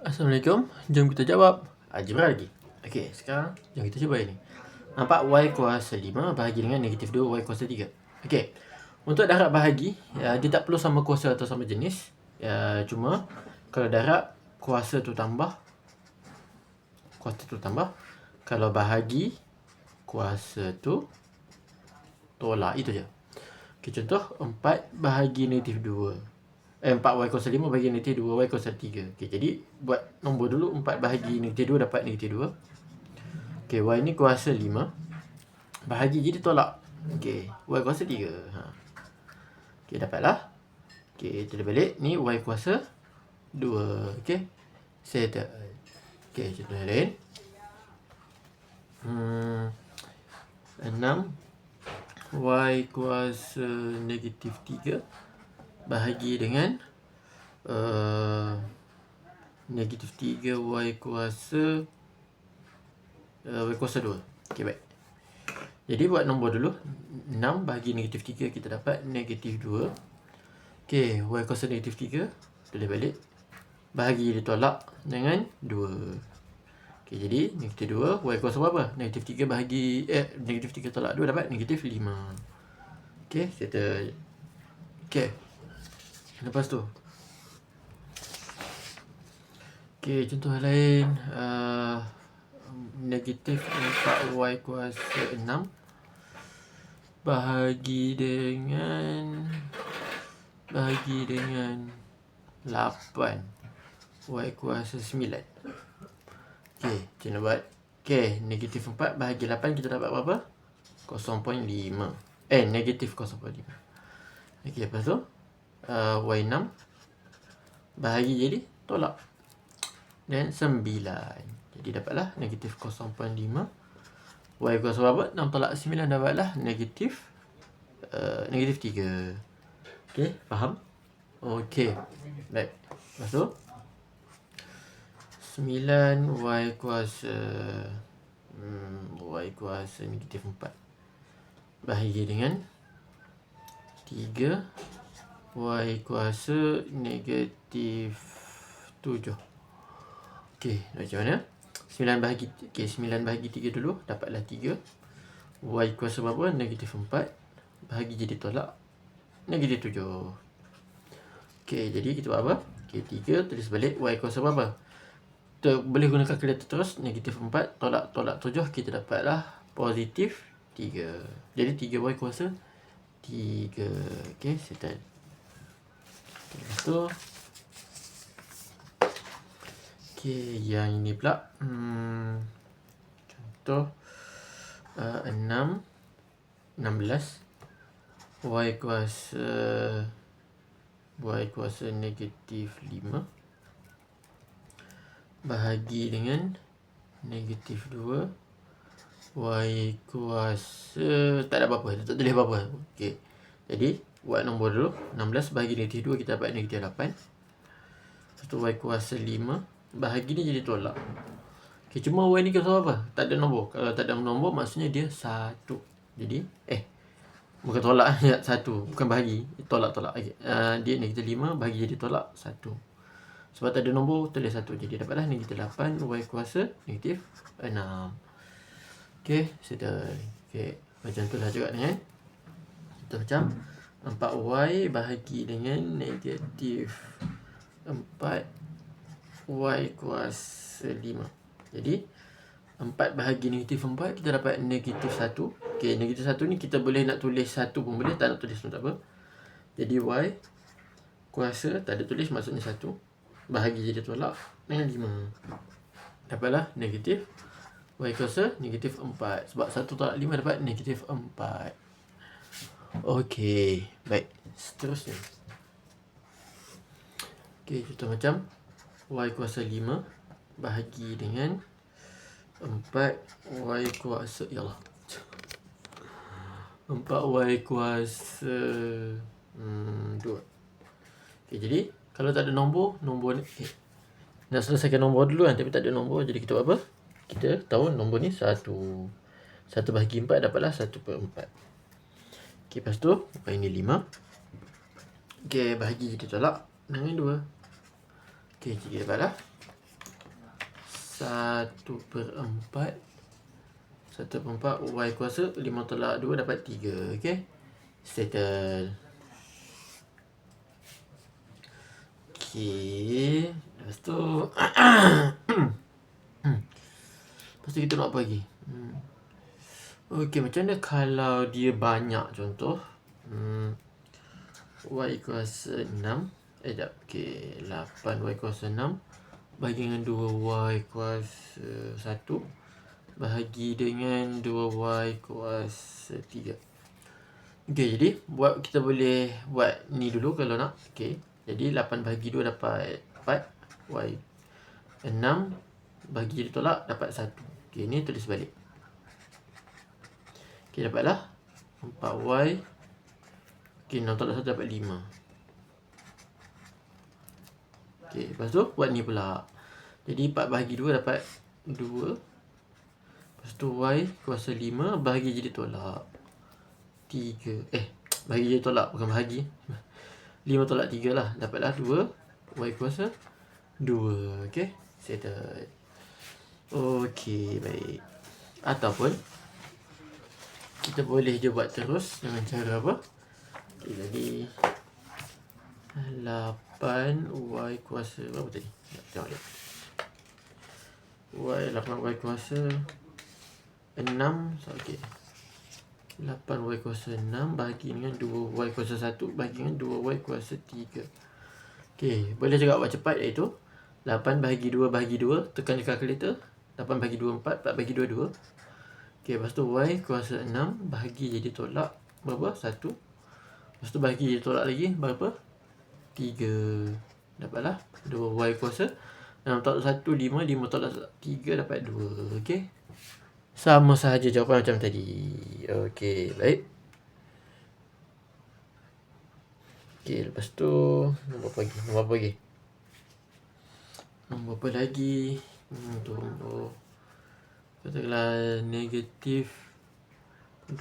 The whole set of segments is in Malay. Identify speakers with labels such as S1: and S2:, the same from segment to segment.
S1: Assalamualaikum. Jom kita jawab algebra lagi. Okey, sekarang jom kita cuba ini. Nampak y kuasa 5 bahagi dengan negatif 2 y kuasa 3. Okey. Untuk darab bahagi, dia tak perlu sama kuasa atau sama jenis. Cuma kalau darab kuasa tu tambah, kalau bahagi kuasa tu tolak, itu je. Okey, contoh 4 bahagi negatif 2. 4y kuasa 5 bahagi negatif 2y kuasa 3. Okey, jadi buat nombor dulu. 4 bahagi negatif 2 dapat negatif 2. Okey, y ni kuasa 5. Bahagi jadi tolak. Okey, y kuasa 3. Okey, dapatlah. Okey, tulis balik. Ni y kuasa 2. Okey, settle. Okey, contoh yang lain. 6 y kuasa negatif 3 bahagi dengan negatif 3 y kuasa y kuasa 2. Okey, baik. Jadi buat nombor dulu. 6 bahagi negatif 3 kita dapat negatif 2. Okey, y kuasa negatif 3 tulis balik. Bahagi ditolak dengan 2. Okey, jadi negatif 2 y kuasa berapa? Negatif 3 bahagi negatif 3 tolak 2 dapat negatif 5. Okey, settle. Okey. Lepas tu, okey, contoh lain. Negatif 4y kuasa 6 bahagi dengan 8 y kuasa 9. Okey, kita buat. Okey, negatif 4 bahagi 8 kita dapat berapa? 0.5. Negatif 0.5. Okey, lepas tu y6 bahagi jadi tolak dan 9. Jadi dapatlah negatif 0.5. Y kuasa berapa? 6 tolak 9 dapatlah negatif 3. Okey, faham? Okey, baik. Lepas tu 9 y kuasa negatif 4 bahagi dengan 3 y kuasa negatif 7. Okey, macam mana? 9 bahagi 3 dulu, dapatlah 3. Y kuasa berapa? Negatif 4 bahagi jadi tolak negatif 7. Okey, jadi kita buat apa? Okey, 3 tulis balik. Y kuasa berapa? Kita boleh guna kalkulator terus. Negatif 4 tolak 7, kita dapatlah positif 3. Jadi 3y kuasa 3. Okey, settle. Lepas tu, okey, yang ini pula. Contoh 16 y kuasa negatif 5 bahagi dengan negatif 2 y kuasa tak ada apa-apa, tak tulis apa-apa. Okey, jadi buat nombor dulu. 16 bahagi negatif 2 kita dapat negatif 8. Lepas tu y kuasa 5 bahagi ni jadi tolak. Okey, cuma y ni kuasa apa? Tak ada nombor. Kalau tak ada nombor maksudnya dia 1. Jadi bukan tolak, 1, bukan bahagi, tolak. Dia negatif 5 bahagi jadi tolak 1. Sebab tak ada nombor, tulis 1. Jadi dapatlah negatif 8 y kuasa negatif 6. Okey, settle. Okey, macam tu lah juga dengan contoh macam 4y bahagi dengan negatif 4 y kuasa 5. Jadi 4 bahagi negatif 4 kita dapat negatif 1. Okey, negatif 1 ni kita boleh nak tulis 1 pun boleh, tak nak tulis pun tak apa. Jadi y kuasa tak ada tulis, maksudnya 1 bahagi jadi tolak dengan 5. Dapatlah negatif y kuasa negatif 4. Sebab 1 tolak 5 dapat negatif 4. Okey, baik. Seterusnya. Okey, contoh macam y kuasa 5 bahagi dengan 4 y kuasa 4y kuasa 2. Okey, jadi kalau tak ada nombor ni nak selesaikan nombor dulu kan, tapi tak ada nombor. Jadi kita buat apa? Kita tahu nombor ni 1. 1 bahagi 4 dapatlah 1/4. Okey, lepas tu ini 5. Okey, bahagi jadi tolak dengan 2. Okey, jadi dapatlah 1/4 y kuasa 5 tolak 2 dapat 3. Okay, settle. Okay, lepas tu lepas tu kita nak apa lagi? Okay, macam mana kalau dia banyak? Contoh y kuasa 6. Sekejap. Okay, 8y kuasa 6 bahagi dengan 2y kuasa 1 bahagi dengan 2y kuasa 3. Okay, jadi kita boleh buat ni dulu kalau nak. Okay, jadi 8 bahagi 2 dapat 4. Y 6 bahagi jadi tolak dapat 1. Okay, ni tulis balik. Okay, dapatlah 4y. Okay, 6 tolak 1 dapat 5. Okay, lepas tu buat ni pula. Jadi 4 bahagi 2 dapat 2. Lepas tu y kuasa 5 bahagi jadi tolak 3. Bahagi jadi tolak, bukan bahagi. 5 tolak 3 lah. Dapatlah 2 y kuasa 2. Okay, settle. Okay, baik. Ataupun kita boleh je buat terus dengan cara apa? Okay, jadi 8y kuasa berapa tadi? Tengok dia. 8y kuasa 6. Okay, 8y kuasa 6 bahagi dengan 2y kuasa 1 bahagi dengan 2y kuasa 3. Okay, boleh juga buat cepat, iaitu 8 bahagi 2 bahagi 2. Tekan je kalkulator. 8 bahagi 2 4. 4 bahagi 2 2. Okay, lepas tu y kuasa 6 bahagi jadi tolak berapa? 1. Lepas tu bahagi jadi tolak lagi berapa? 3. Dapatlah 2y kuasa 6 tolak 1 5. 5 tolak 3 dapat 2. Okay, sama sahaja jawapan macam tadi. Okay, baik. Okay, lepas tu nombor apa lagi? Nombor apa lagi? Nombor katakanlah negatif 2.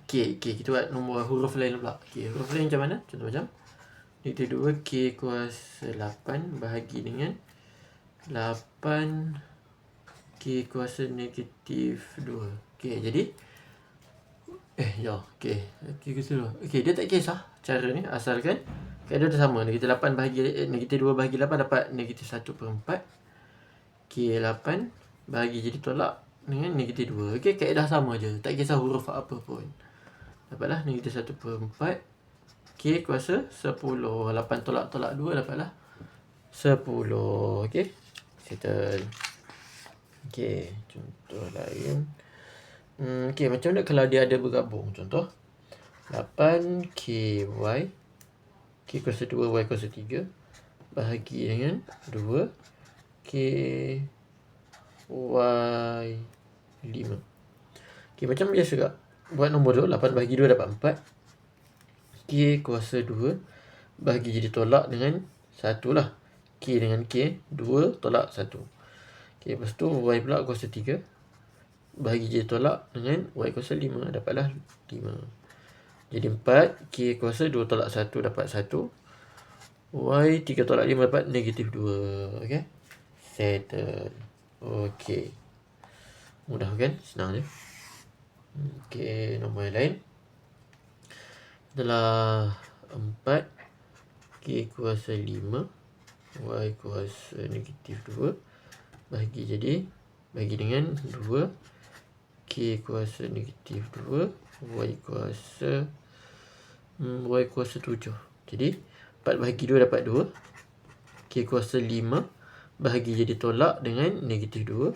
S1: Okay, kita buat nombor huruf lain pula. Okay, huruf lain macam mana? Contoh macam negatif 2 k kuasa 8 bahagi dengan 8 k kuasa negatif 2. Okay, jadi okay, dia tak kisah cara ni, asalkan kaedah dah sama. Negatif 8 bahagi negatif 2 bahagi 8 dapat negatif 1/4. K 8 bahagi jadi tolak dengan negatif 2. Okay, kaedah sama je, tak kisah huruf apa pun. Dapatlah negatif 1/4. K kuasa 10. 8 tolak 2 dapatlah 10. Okay, settle. Okay, contoh lain. Okay, macam mana kalau dia ada bergabung? Contoh 8ky k kuasa 2 y kuasa 3 bahagi dengan 2 k y 5. Okay, macam biasa juga buat nombor tu. 8 bahagi 2 dapat 4. K kuasa 2 bahagi jadi tolak dengan 1 lah. K dengan K 2 tolak 1. Okay, lepas tu y pula kuasa 3 bahagi jadi tolak dengan y kuasa 5. Dapatlah 5. Jadi 4. K kuasa 2 tolak 1 dapat 1. Y 3 tolak 5 dapat negatif 2. Okay, settle. Okay, mudah kan? Senang je. Okay, nombor yang lain adalah 4 K kuasa 5 y kuasa negatif 2 bahagi dengan 2 K kuasa negatif 2 y kuasa 7. Jadi 4 bahagi 2 dapat 2. K kuasa 5 bahagi jadi tolak dengan negatif 2.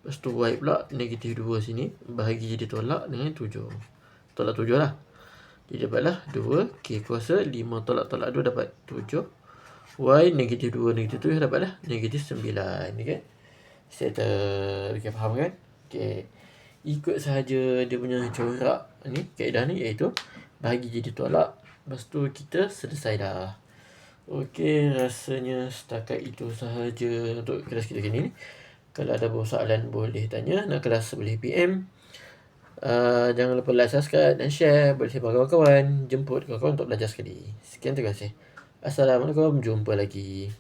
S1: Lepas tu y pula negatif 2 sini bahagi jadi tolak dengan 7. Tolak 7 lah. Jadi dapatlah 2 K kuasa 5 tolak 2 dapat 7. Y negatif 2 negatif 7 dapatlah negatif 9. Okay, settle. Okay, faham kan? Okay, ikut sahaja dia punya corak ni, kaedah ni, iaitu bahagi jadi tolak. Lepas tu kita selesai dah. Okay, rasanya setakat itu sahaja untuk kelas kita kali ni. Kalau ada soalan boleh tanya. Nak kelas boleh PM. Jangan lupa like, subscribe dan share. Boleh share kawan-kawan. Jemput kawan-kawan untuk belajar sekali. Sekian, terima kasih. Assalamualaikum. Jumpa lagi.